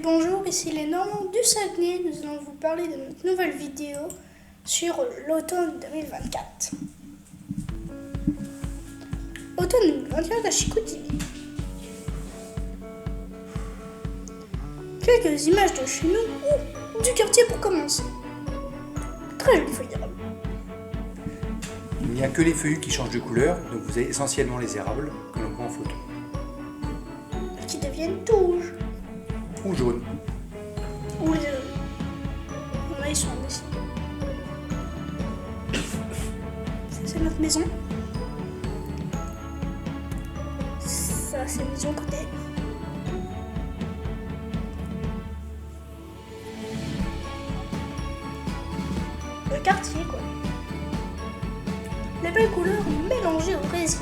Bonjour, ici les Normands du Saguenay. Nous allons vous parler de notre nouvelle vidéo sur l'automne 2024. Automne 2024 à Chicoutimi. Quelques images de chez nous ou du quartier pour commencer. Très jolie feuille d'érable. Il n'y a que les feuillus qui changent de couleur, donc vous avez essentiellement les érables que l'on prend en photo. Qui deviennent tout rouges. Ou jaunes. Ou les deux. Là, ils sont dessinés. Ça, c'est notre maison. Ça, c'est la maison côté. Le quartier, quoi. Les belles couleurs mélangées aux résines.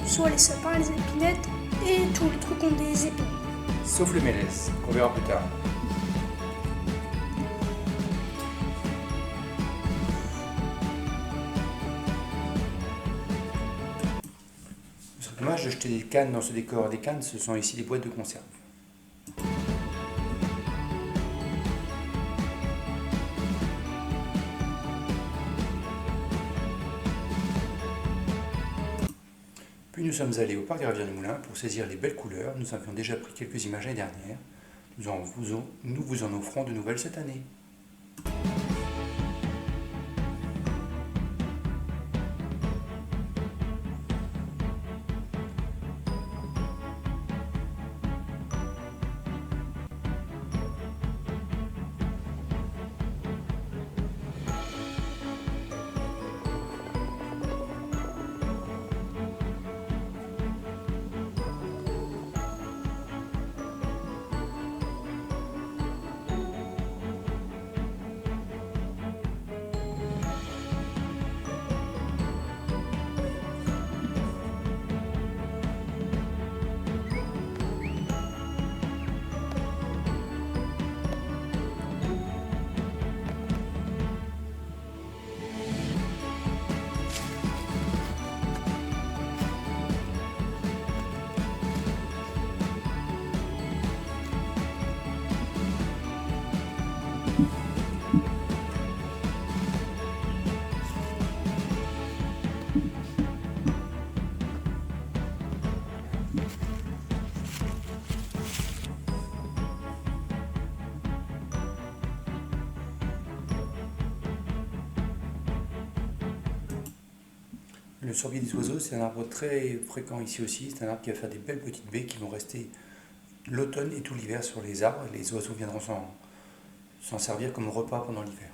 Soit les sapins, les épinettes et tous les trucs ont des épines. Sauf le mélèze, qu'on verra plus tard. Ce serait dommage de jeter des cannes dans ce décor. Des cannes, ce sont ici des boîtes de conserve. Puis nous sommes allés au parc des Rivières du Moulin pour saisir les belles couleurs. Nous avions déjà pris quelques images l'année dernière. Nous vous en offrons de nouvelles cette année. Le sorbier des oiseaux, c'est un arbre très fréquent ici aussi. C'est un arbre qui va faire des belles petites baies qui vont rester l'automne et tout l'hiver sur les arbres. Les oiseaux viendront s'en servir comme repas pendant l'hiver.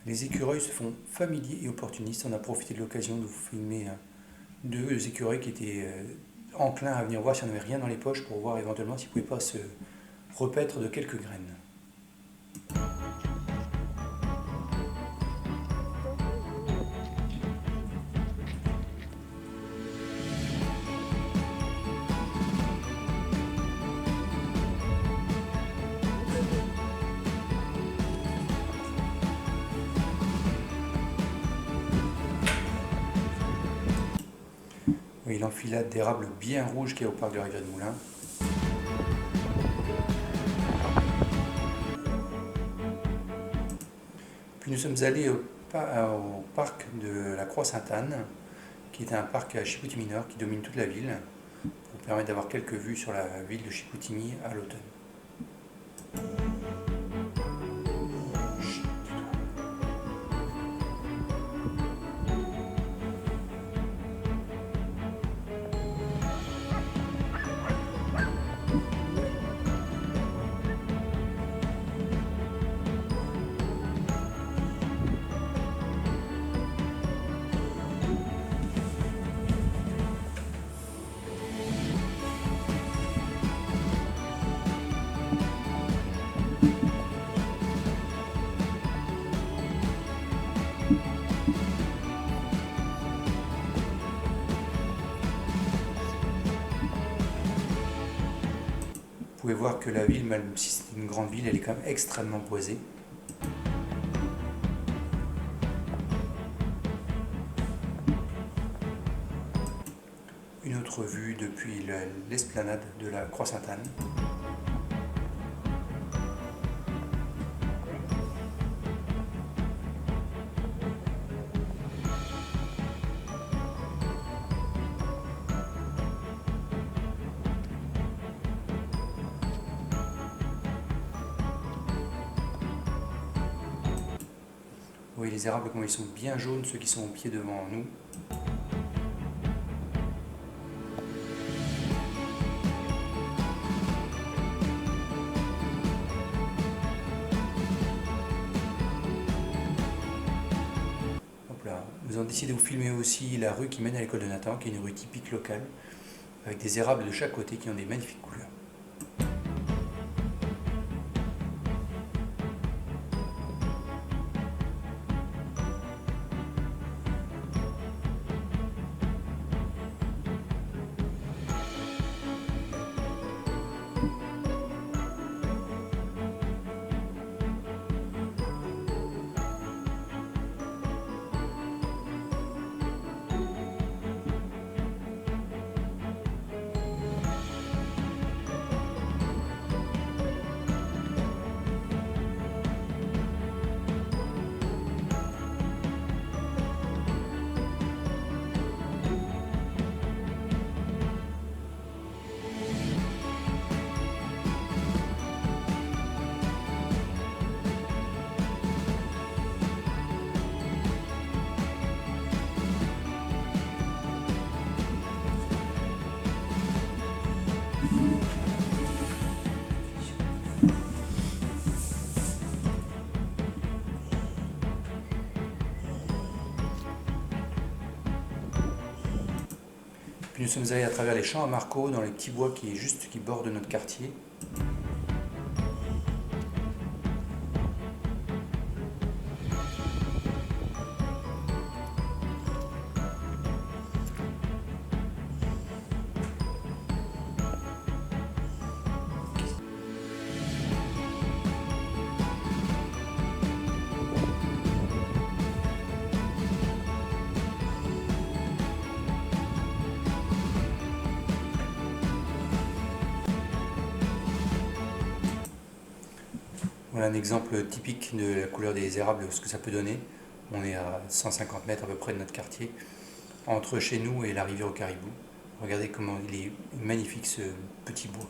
Les écureuils se font familiers et opportunistes. On a profité de l'occasion de vous filmer deux écureuils qui étaient enclins à venir voir si on n'avait rien dans les poches pour voir éventuellement s'ils ne pouvaient pas se repaître de quelques graines. Oui, l'enfilade d'érable bien rouge qu'il y a au parc de Rivière du Moulin. Puis nous sommes allés au parc de la Croix-Sainte-Anne, qui est un parc à Chicoutimi Nord qui domine toute la ville, pour permettre d'avoir quelques vues sur la ville de Chicoutimi à l'automne. Vous pouvez voir que la ville, même si c'est une grande ville, elle est quand même extrêmement boisée. autre vue depuis l'esplanade de la Croix-Sainte-Anne. Vous voyez les érables, comment ils sont bien jaunes, ceux qui sont au pied devant nous. Hop là. Nous avons décidé de vous filmer aussi la rue qui mène à l'école de Nathan, qui est une rue typique locale, avec des érables de chaque côté qui ont des magnifiques couleurs. Puis nous sommes allés à travers les champs à Marco, dans les petits bois qui bordent notre quartier. Voilà un exemple typique de la couleur des érables, ce que ça peut donner. On est à 150 mètres à peu près de notre quartier, entre chez nous et la rivière au Caribou. Regardez comment il est magnifique ce petit bois.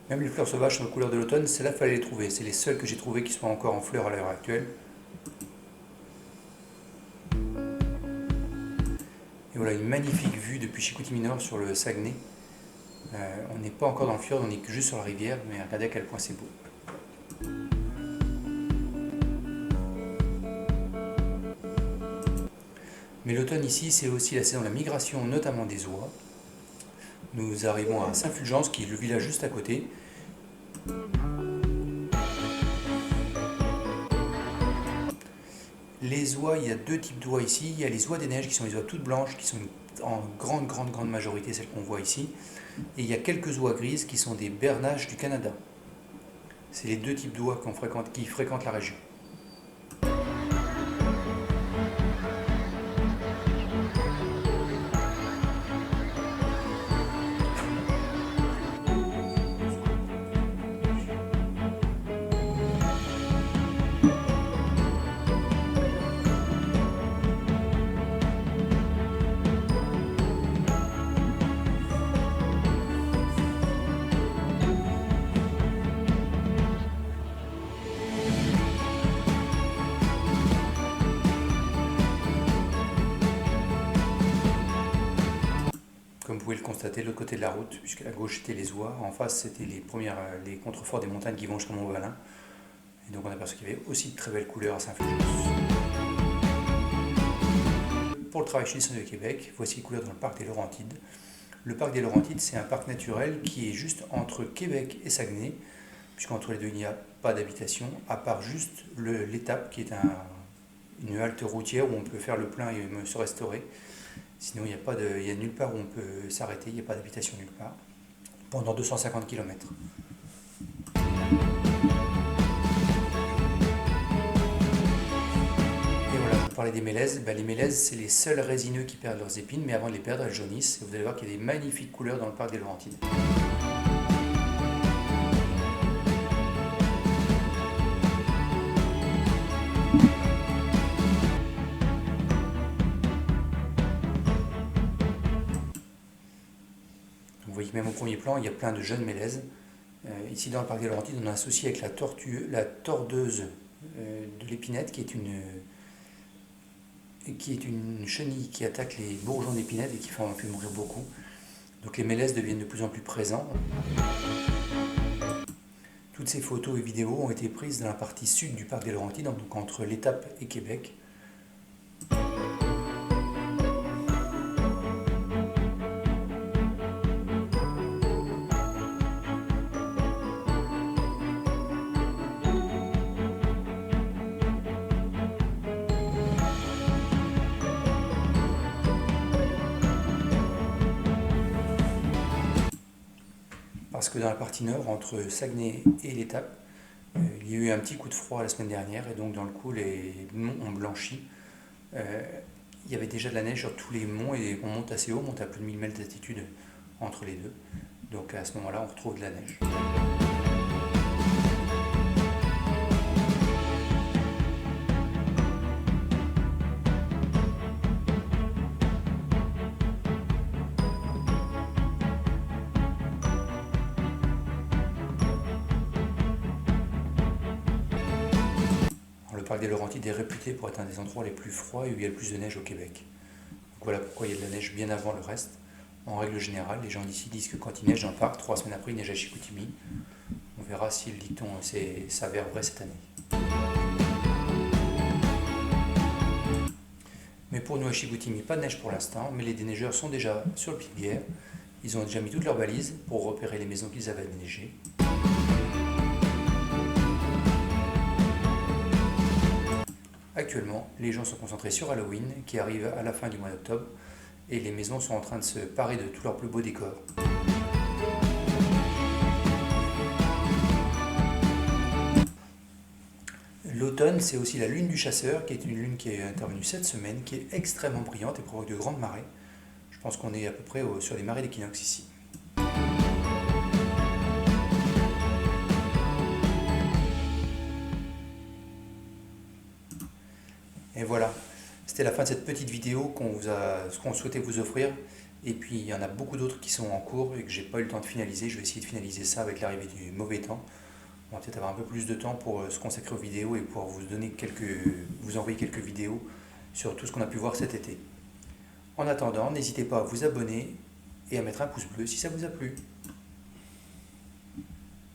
Même les fleurs sauvages sont de couleur de l'automne, celles-là, il fallait les trouver. C'est les seules que j'ai trouvées qui sont encore en fleurs à l'heure actuelle. Et voilà une magnifique vue depuis Chicoutimi-Nord sur le Saguenay. On n'est pas encore dans le fjord, on est juste sur la rivière, mais regardez à quel point c'est beau. Mais l'automne ici, c'est aussi la saison de la migration, notamment des oies. Nous arrivons à Saint-Fulgence, qui est le village juste à côté. Les oies, il y a deux types d'oies ici. Il y a les oies des neiges, qui sont les oies toutes blanches, qui sont en grande majorité celles qu'on voit ici. Et il y a quelques oies grises qui sont des bernaches du Canada. C'est les deux types d'oies qui fréquentent la région. pouvez le constater de l'autre côté de la route, puisque à gauche c'était les Oies, en face c'était les contreforts des montagnes qui vont jusqu'à Mont-Valin. Et donc on aperçoit qu'il y avait aussi de très belles couleurs à Saint-Fulgence. Pour le travail chez de Québec, voici les couleurs dans le parc des Laurentides. Le parc des Laurentides, c'est un parc naturel qui est juste entre Québec et Saguenay, puisqu'entre les deux il n'y a pas d'habitation, à part juste l'étape qui est une halte routière où on peut faire le plein et se restaurer. Sinon, il n'y a nulle part où on peut s'arrêter, il n'y a pas d'habitation nulle part, pendant 250 km. Et voilà, je vous parlais des mélèzes. Les mélèzes, c'est les seuls résineux qui perdent leurs épines, mais avant de les perdre, elles jaunissent. Et vous allez voir qu'il y a des magnifiques couleurs dans le parc des Laurentides. Vous voyez que même au premier plan, il y a plein de jeunes mélèzes. Ici dans le parc des Laurentides, on a associé avec la tordeuse de l'épinette, qui est une chenille qui attaque les bourgeons d'épinette et qui fait mourir beaucoup. Donc les mélèzes deviennent de plus en plus présents. Toutes ces photos et vidéos ont été prises dans la partie sud du parc des Laurentides, donc entre l'Étape et Québec. Parce que dans la partie nord, entre Saguenay et l'Étape, il y a eu un petit coup de froid la semaine dernière et donc dans le coup les monts ont blanchi. Il y avait déjà de la neige sur tous les monts et on monte assez haut, on monte à plus de 1000 mètres d'altitude entre les deux. Donc à ce moment-là, on retrouve de la neige. Le parc des Laurentides est réputé pour être un des endroits les plus froids et où il y a le plus de neige au Québec. Donc voilà pourquoi il y a de la neige bien avant le reste. En règle générale, les gens d'ici disent que quand il neige dans le parc, 3 semaines après, il neige à Chicoutimi. On verra si le dicton s'avère vrai cette année. Mais pour nous à Chicoutimi, pas de neige pour l'instant, mais les déneigeurs sont déjà sur le pied de guerre. Ils ont déjà mis toutes leurs balises pour repérer les maisons qu'ils avaient déneigées. Actuellement, les gens sont concentrés sur Halloween, qui arrive à la fin du mois d'octobre, et les maisons sont en train de se parer de tous leurs plus beaux décors. L'automne, c'est aussi la lune du chasseur, qui est une lune qui est intervenue cette semaine, qui est extrêmement brillante et provoque de grandes marées. Je pense qu'on est à peu près sur les marées d'équinoxe ici. Et voilà, c'était la fin de cette petite vidéo qu'on souhaitait vous offrir. Et puis il y en a beaucoup d'autres qui sont en cours et que j'ai pas eu le temps de finaliser. Je vais essayer de finaliser ça avec l'arrivée du mauvais temps. On va peut-être avoir un peu plus de temps pour se consacrer aux vidéos et pouvoir vous envoyer quelques vidéos sur tout ce qu'on a pu voir cet été. En attendant, n'hésitez pas à vous abonner et à mettre un pouce bleu si ça vous a plu.